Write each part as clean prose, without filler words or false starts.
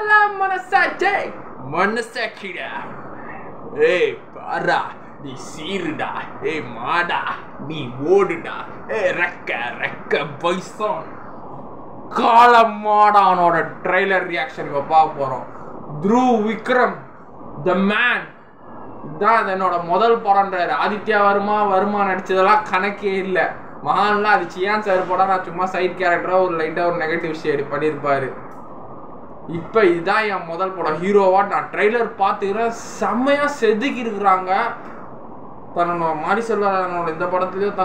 Salam Manasate Manasakida. Hey, Para, நீ சீருடா. ஏய் மாடா, நீ ஓடுடா. ஏய் ரெக்க பைசான். காலமாடானோட ட்ரெய்லர் ரியாக்ஷன் இப்போ பார்க்க போகிறோம். Dhruv Vikram the man. இதுதான் என்னோட முதல் படம்ன்றாரு. ஆதித்யா வருமா நடிச்சதெல்லாம் கணக்கே இல்லை. மகான்லாம் அது சியான் சார் படம். நான் சும்மா சைட் கேரக்டராக ஒரு லைட்டாக ஒரு நெகட்டிவ் ஷேடு பண்ணியிருப்பாரு. இப்போ இதுதான் என் முதல் படம் ஹீரோவா. நான் ட்ரெய்லர் பார்த்துக்கிறேன். செம்மையாக செதுக்கி இருக்கிறாங்க. தன்னோட மாரி செல்வராஜனோட இந்த படத்துலேயும்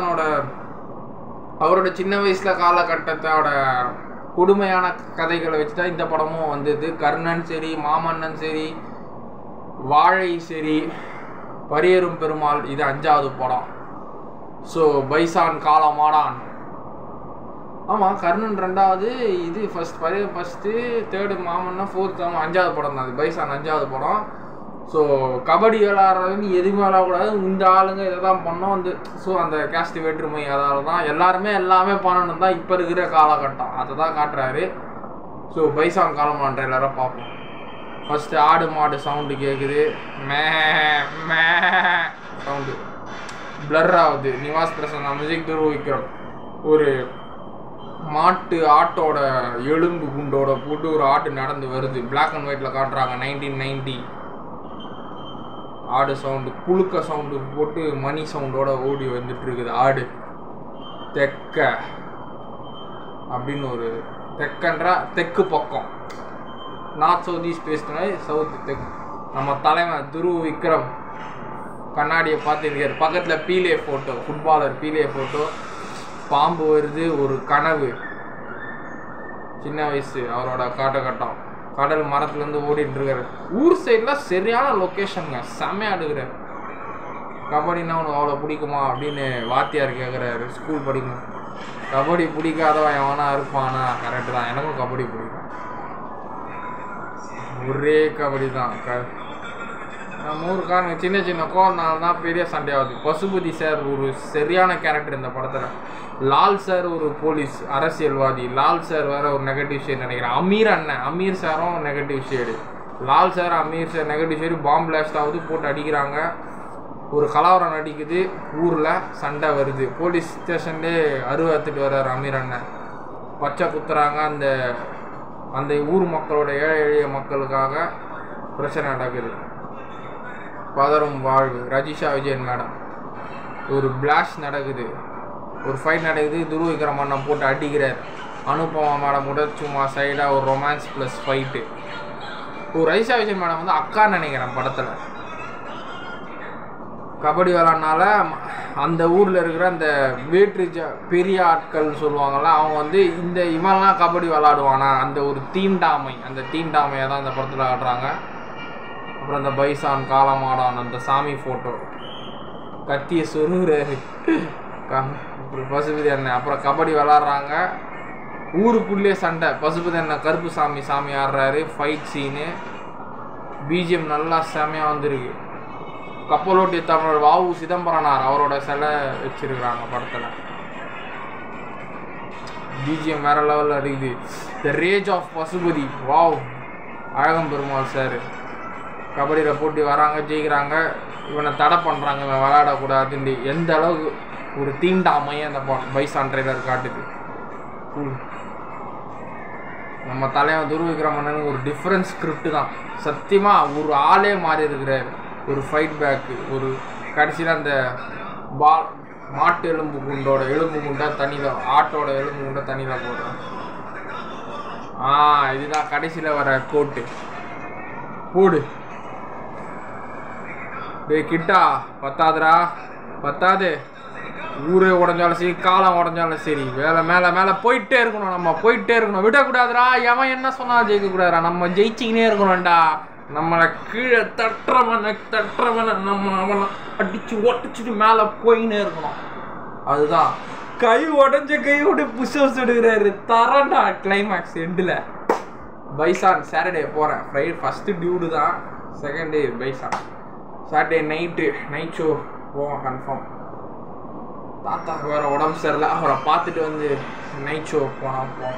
அவரோட சின்ன வயசில் காலகட்டத்தோட கொடுமையான கதைகளை வச்சு தான் இந்த படமும் வந்தது. கர்ணன் சரி, மாமன்னன் சரி, வாழை சரி, பரியரும் பெருமாள் இது 5வது படம். So Bison Kaalamaadan. ஆமாம், கர்ணன் 2வது, இது ஃபஸ்ட்டு, 3rd மாமன்னா 4th. 5வது படம் தான் அது. பைசான் 5வது படம். ஸோ கபடி விளாட்றதுன்னு எதுவுமே விளாடக்கூடாது. இந்த ஆளுங்க இதை தான் பண்ணோம் வந்து. ஸோ அந்த கேஸ்ட் வேற்றுமை அதால் தான் எல்லாமே பண்ணணும் தான் இப்போ இருக்கிற காலகட்டம். அதை தான் காட்டுறாரு. ஸோ பைசான் காலமான் ட்ரெய்லரை பார்ப்போம். ஃபஸ்ட்டு ஆடு மாடு சவுண்டு கேட்குது. மே சவுண்டு பிளர் ஆகுது. நிவாஸ் பிரசன்னா மியூசிக். த்ருவ் விக்ரம் ஒரு ஆட்டோட எலும்பு குண்டோட போட்டு ஒரு ஆட்டு நடந்து வருது. பிளாக் அண்ட் ஒயிட்டில் காட்டுறாங்க. 1990 ஆடு சவுண்டு, புழுக்க சவுண்டு போட்டு மணி சவுண்டோட ஓடி வந்துட்டு இருக்குது ஆடு. தெக்க அப்படின்னு ஒரு தெக்கன்றா தெற்கு பக்கம். North south east west, south தெற்கு. நம்ம தலைவன் த்ருவ் விக்ரம் கண்ணாடியை பார்த்துருக்காரு. பக்கத்தில் Pele photo, footballer Pele photo. பாம்பு வருது. ஒரு கனவு. சின்ன வயசு அவரோட காட்டகட்டம். கடல் மரத்துலேருந்து ஓடிட்டு இருக்காரு. ஊர் சைடில் சரியான லொக்கேஷனுங்க. செம்மையாக எடுக்கிறார். கபடின்னா உனக்கு அவ்வளோ பிடிக்குமா அப்படின்னு வாத்தியார் கேட்குறாரு. ஸ்கூல் படிக்கணும். கபடி பிடிக்காதவன் எவனா இருப்பானா? கரெக்டு தான், எனக்கும் கபடி பிடிக்கும். ஒரே கபடி தான். நம்ம ஊருக்காரங்க சின்ன கோவனால தான் பெரிய சண்டையாகுது. பசுபதி சார் ஒரு சரியான கேரக்டர் இந்த படத்தில். லால் சார் ஒரு போலீஸ் அரசியல்வாதி. லால் சார் வேறு ஒரு நெகட்டிவ் ஷேடு நினைக்கிறேன். அமீர் சாரும் negative shade. Lal sir Aamir sir negative shade. பாம்பு பிளாஸ்ட் ஆகுது, போட்டு அடிக்கிறாங்க. ஒரு கலவரம் நடிக்குது. ஊரில் சண்டை வருது. போலீஸ் ஸ்டேஷன்லேயே அறுவத்துட்டு வர்றார் அமீர் அண்ணன். பச்சை குத்துறாங்க. அந்த ஊர் மக்களோட எளிய மக்களுக்காக பிரச்சனை நடக்குது. பதரும் வாழ்வு. ரஜிஷா விஜயன் மேடம். ஒரு பிளாஸ்ட் நடக்குது. ஒரு ஃபைட் நடக்குது. த்ருவ் விக்ரம் அண்ணன் போட்டு அடிக்கிறார். அனுபமா மேடம் கூட சும்மா சைடாக ஒரு ரொமான்ஸ் ப்ளஸ் ஃபைட்டு. ஒரு ரஜிஷா விஜயன் மேடம் வந்து அக்கா நினைக்கிறேன் படத்தில். கபடி விளாட்னால அந்த ஊரில் இருக்கிற அந்த பெரிய ஆட்கள் சொல்லுவாங்கள்ல, அவங்க வந்து இவன்லாம் கபடி விளாடுவானா அந்த ஒரு தீண்டாமை. அந்த தீண்டாமையை தான் அந்த படத்தில் காட்டுறாங்க. அப்புறம் அந்த பைசான் காலமாடான் அந்த சாமி ஃபோட்டோ. கத்தியை சொருகிறாரு பசுபதி அண்ணன். அப்புறம் கபடி விளாட்றாங்க. ஊருக்குள்ளே சண்டை. பசுபதி அண்ணன் கருப்பு சாமி ஆடுறாரு. ஃபைட் சீனு. பிஜிஎம் நல்லா செமையாக வந்துருக்கு. கப்பலோட்டிய தமிழர் வாவு சிதம்பரனார் அவரோட சிலை வச்சிருக்கிறாங்க படத்தில். பிஜிஎம் வேற லெவலில் இருக்குது. The rage of Pasupathi. Wow. Azhagam Perumal sir கபடியில் போட்டி வராங்க, ஜெயிக்கிறாங்க. இவனை தடை பண்ணுறாங்க, இவன் விளையாடக்கூடாதுன்னு. எந்த அளவுக்கு ஒரு தீண்டாமையை அந்த பைசான் ட்ரெய்லர் காட்டுது. நம்ம தலைவன் த்ருவ் விக்ரம் அண்ணனுக்கு ஒரு டிஃப்ரெண்ட் ஸ்கிரிப்ட் தான். சத்தியமாக ஒரு ஆளே மாறி இருக்கிறார். ஒரு ஃபைட் பேக்கு. ஒரு கடைசியில் அந்த மாட்டு எலும்பு குண்டை தண்ணியில், ஆட்டோட எலும்பு குண்டை தண்ணியில் போடுறோம். இதுதான் கடைசியில் வர கோட்டு. போடு டே கிட்டா. பத்தாது. ஊரே உடஞ்சாலும் சரி, காலம் உடஞ்சாலும் சரி, மேலே போயிட்டே இருக்கணும். நம்ம போயிட்டே இருக்கணும், விடக்கூடாதுரா. எவன் என்ன சொன்னால் ஜெயிக்கக்கூடாதுரா. நம்ம ஜெயிச்சிக்கினே இருக்கணும்டா. நம்மளை கீழே தட்டுறவனை நம்ம அவனை அடித்து ஒட்டச்சிட்டு மேலே போயின்னே இருக்கணும். அதுதான் கை உடஞ்ச கையோட புஷ்அப்ஸ் எடுக்கிறாரு. தரண்டா கிளைமேக்ஸ் எண்டில். பைசான் சாட்டர்டே போகிறேன். ஃபஸ்ட்டு டியூடு தான். Second day bison. Saturday night show போவோம் கன்ஃபார்ம். தாத்தா வேறு உடம்பு சரியில்லை. அவரை பார்த்துட்டு வந்து நைட் ஷோ போனால் போவோம்.